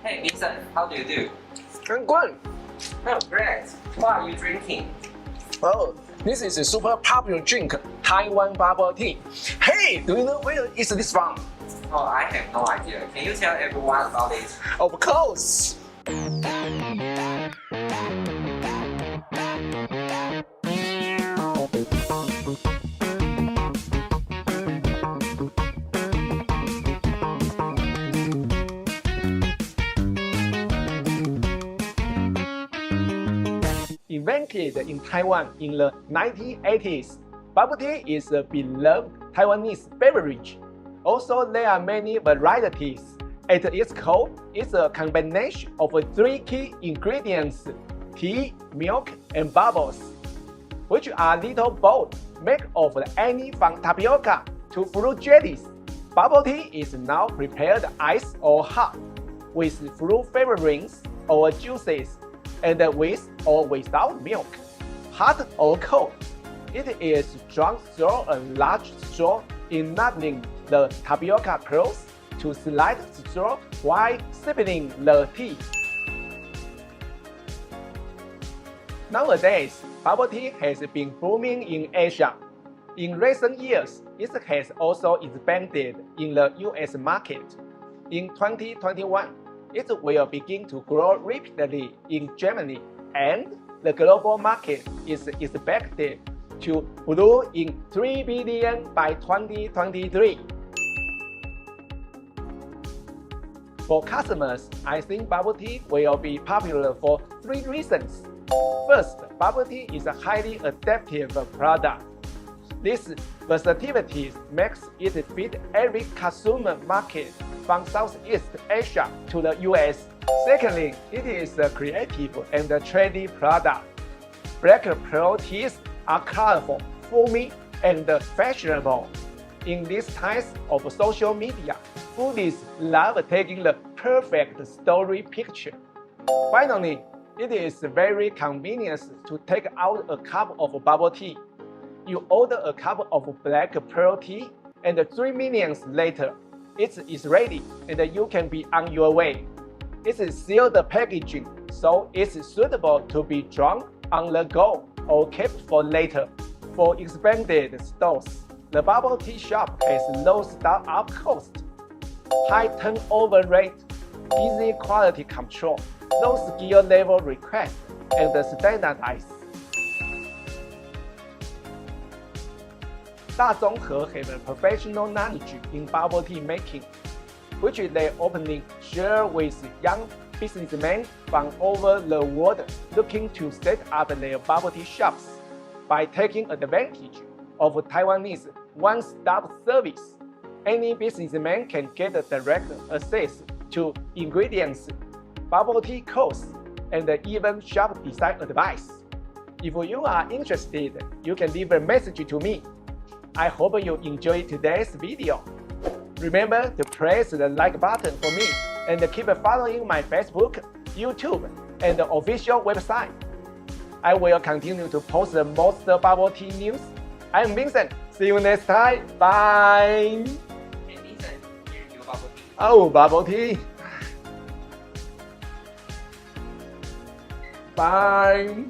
Hey Vincent, how do you do? I'm good. Oh, great. What are you drinking? Oh, this is a super popular drink, Taiwan bubble tea. Hey, do you know where is this from? Oh, I have no idea. Can you tell everyone about it? Of course. Invented in Taiwan in the 1980s, bubble tea is a beloved Taiwanese beverage. Also, there are many varieties. At its core, it's a combination of three key ingredients: tea, milk, and bubbles, which are little bowls made of any from tapioca to fruit jellies. Bubble tea is now prepared iced or hot, with fruit flavorings or juices, and with or without milk, hot or cold. It is drunk through a large straw, enabling the tapioca pearls to slide through while sipping the tea. Nowadays, bubble tea has been booming in Asia. In recent years, it has also expanded in the US market. In 2021, it will begin to grow rapidly in Germany, and the global market is expected to grow in 3 billion by 2023. For customers, I think bubble tea will be popular for 3 reasons. First, bubble tea is a highly adaptive product. This versatility makes it fit every consumer market from Southeast Asia to the US. Secondly, it is a creative and trendy product. Black pearl teas are colorful, foamy, and fashionable. In these times of social media, foodies love taking the perfect story picture. Finally, it is very convenient to take out a cup of bubble tea. You order a cup of black pearl tea, and 3 minutes later, it is ready and you can be on your way. It's sealed packaging, so it's suitable to be drunk on the go or kept for later. For expanded stores, the bubble tea shop has low startup cost, high turnover rate, easy quality control, low skill level request, and standardized. TaChungHo have a professional knowledge in bubble tea making, which they openly share with young businessmen from over the world looking to set up their bubble tea shops. By taking advantage of Taiwanese one-stop service, any businessman can get direct access to ingredients, bubble tea costs, and even shop design advice. If you are interested, you can leave a message to me. I hope you enjoyed today's video. Remember to press the like button for me and keep following my Facebook, YouTube, and official website. I will continue to post the most bubble tea news. I'm Vincent. See you next time. Bye. Hey Vincent, here's your bubble tea. Oh, bubble tea. Bye.